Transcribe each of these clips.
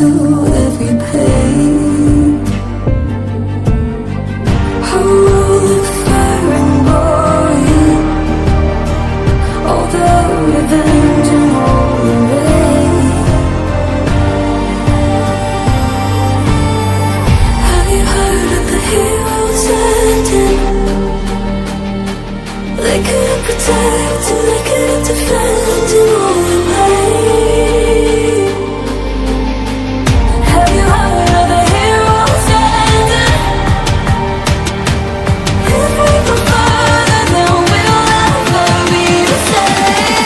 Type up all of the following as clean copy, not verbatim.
to every page. I'm rolling fire and glory, all the revenge and all the rage. Have you heard of the heroes ending? They couldn't protect and they couldn't defend in all the pain. Have you heard of the heroes ending? If we go further, then we'll never be the same.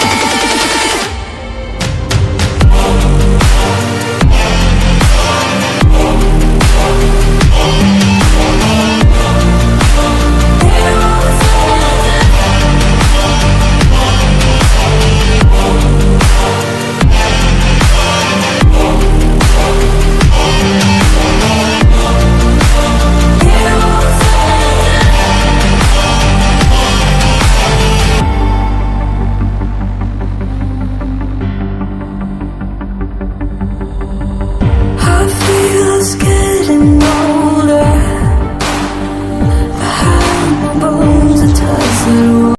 Heroes I feel us getting on.